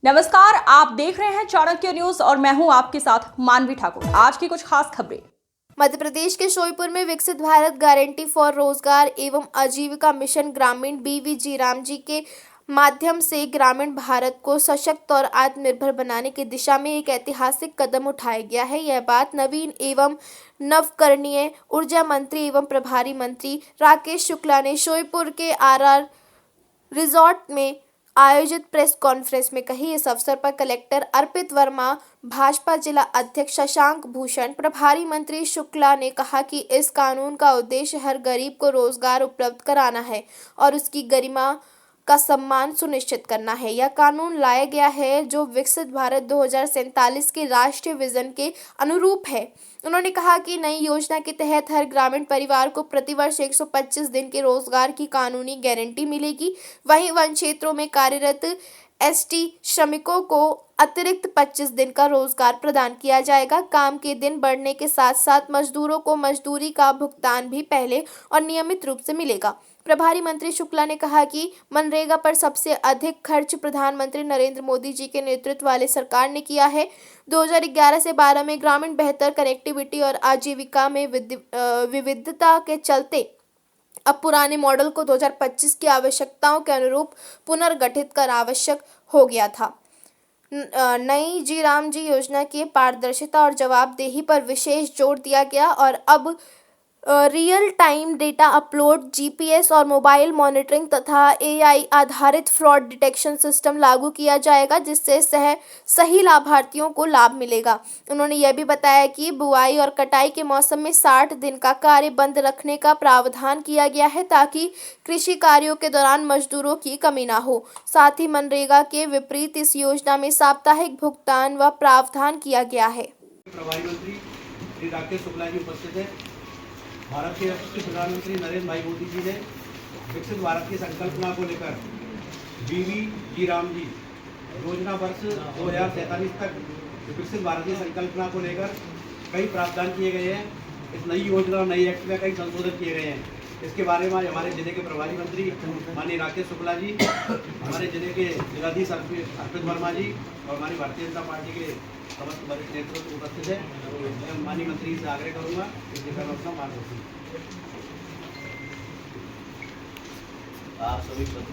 नमस्कार, आप देख रहे हैं चाणक्य न्यूज और मैं हूं आपके साथ मानवी ठाकुर। आज की कुछ खास खबरें। मध्य प्रदेश के श्योपुर में विकसित भारत गारंटी फॉर रोजगार एवं आजीविका मिशन ग्रामीण BVG राम जी के माध्यम से ग्रामीण भारत को सशक्त और आत्मनिर्भर बनाने की दिशा में एक ऐतिहासिक कदम उठाया गया है। यह बात नवीन एवं नवकरणीय ऊर्जा मंत्री एवं प्रभारी मंत्री राकेश शुक्ला ने श्योपुर के RR रिजॉर्ट में आयोजित प्रेस कॉन्फ्रेंस में कही। इस अवसर पर कलेक्टर अर्पित वर्मा, भाजपा जिला अध्यक्ष शशांक भूषण, प्रभारी मंत्री शुक्ला ने कहा कि इस कानून का उद्देश्य हर गरीब को रोजगार उपलब्ध कराना है और उसकी गरिमा का सम्मान सुनिश्चित करना है। यह कानून लाया गया है जो विकसित भारत 2047 के राष्ट्रीय विजन के अनुरूप है। उन्होंने कहा कि नई योजना के तहत हर ग्रामीण परिवार को प्रतिवर्ष 125 दिन के रोजगार की कानूनी गारंटी मिलेगी। वहीं वन क्षेत्रों में कार्यरत ST श्रमिकों को अतिरिक्त 25 दिन का रोजगार प्रदान किया जाएगा। काम के दिन बढ़ने के साथ साथ मजदूरों को मजदूरी का भुगतान भी पहले और नियमित रूप से मिलेगा। प्रभारी मंत्री शुक्ला ने कहा कि मनरेगा पर सबसे अधिक खर्च प्रधानमंत्री नरेंद्र मोदी जी के नेतृत्व वाली सरकार ने किया है। 2011 से 12 में ग्रामीण बेहतर कनेक्टिविटी और आजीविका में विविधता के चलते अब पुराने मॉडल को 2025 की आवश्यकताओं के अनुरूप पुनर्गठित कर आवश्यक हो गया था। नई जी राम जी योजना की पारदर्शिता और जवाबदेही पर विशेष जोर दिया गया और अब real time data upload, GPS और मोबाइल मॉनिटरिंग तथा AI आधारित फ्रॉड डिटेक्शन सिस्टम लागू किया जाएगा, जिससे सही लाभार्थियों को लाभ मिलेगा। उन्होंने यह भी बताया कि बुआई और कटाई के मौसम में 60 दिन का कार्य बंद रखने का प्रावधान किया गया है ताकि कृषि कार्यों के दौरान मजदूरों की कमी न हो। साथ ही मनरेगा के विपरीत इस योजना में साप्ताहिक भुगतान व प्रावधान किया गया है। प्रभारी मंत्री श्री राकेश शुक्ला जी उपस्थित हैं। भारत के यशस्वी प्रधानमंत्री नरेंद्र भाई मोदी जी ने विकसित भारत की संकल्पना को लेकर BVG राम जी योजना वर्ष 2047 तक विकसित भारत की संकल्पना को लेकर कई प्रावधान किए गए हैं। इस नई योजना और नई एक्ट में कई संशोधन किए गए हैं। इसके बारे में हमारे जिले के प्रभारी मंत्री माननीय राकेश शुक्ला जी, हमारे जिले के जिलाधीश अर्पित वर्मा जी और हमारी भारतीय जनता पार्टी के समस्त वरिष्ठ नेतृत्व उपस्थित है। मैं माननीय मंत्री से आग्रह करूँगा इस दिशा में अपना मार्गदर्शन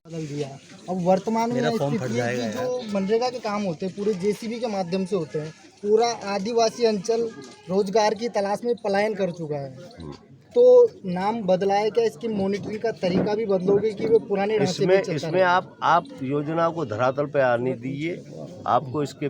बदल दिया। अब वर्तमान में स्थिति है कि जो मनरेगा के काम होते हैं पूरे JCB के माध्यम से होते हैं। पूरा आदिवासी अंचल रोजगार की तलाश में पलायन कर चुका है। तो नाम बदला है क्या? इसकी मॉनिटरिंग का तरीका भी बदलोगे कि वो पुराने ढांचे में चलता इसमें आप योजना को धरातल पे आने दीजिए। आपको इसके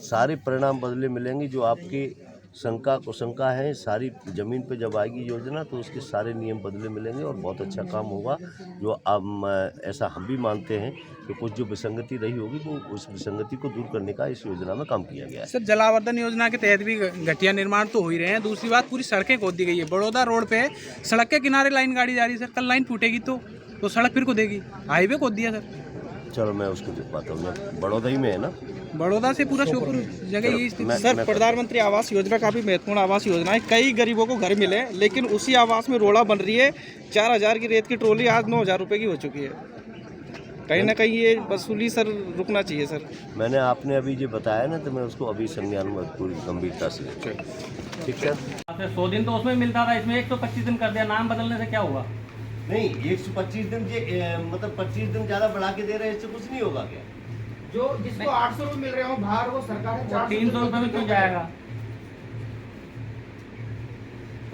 सारे परिणाम बदले मिलेंगे। जो आपकी शंका है, सारी ज़मीन पे जब आएगी योजना तो उसके सारे नियम बदले मिलेंगे और बहुत अच्छा काम होगा। जो अब ऐसा हम भी मानते हैं कि कुछ जो विसंगति रही होगी वो उस विसंगति को दूर करने का इस योजना में काम किया गया है। सर, जलावर्धन योजना के तहत भी घटिया निर्माण तो हो ही रहे हैं। दूसरी बात, पूरी सड़कें खोद दी गई है। बड़ौदा रोड पे सड़क के किनारे लाइन गाड़ी जा रही है सर। कल लाइन टूटेगी तो सड़क फिर खोदेगी। हाईवे खोद दिया सर। चलो मैं उसको दिखवाता हूँ। मैं बड़ौदा ही में है ना, बड़ौदा से पूरा श्योपुर जगह यही स्थिति। सर, प्रधानमंत्री आवास योजना काफ़ी महत्वपूर्ण आवास योजना है। कई गरीबों को घर मिले, लेकिन उसी आवास में रोड़ा बन रही है। 4000 की रेत की ट्रॉली आज 9000 रुपये की हो चुकी है। कहीं ना कहीं ये वसूली सर रुकना चाहिए सर। मैंने आपने अभी जो बताया ना तो मैं उसको अभी संज्ञान में पूरी गंभीरता से। ठीक सर। 100 दिन तो उसमें मिलता था, इसमें 125 दिन कर दिया। नाम बदलने से क्या हुआ? नहीं, 125 दिन मतलब 25 दिन ज़्यादा बढ़ा के दे रहे हैं, इससे कुछ नहीं होगा क्या? जो जिसको 800 रुपये मिल रहे हो बाहर, वो सरकार 300 रुपये में क्यों जाएगा?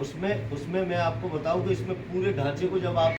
उसमें मैं आपको बताऊं कि इसमें पूरे ढांचे को जब आप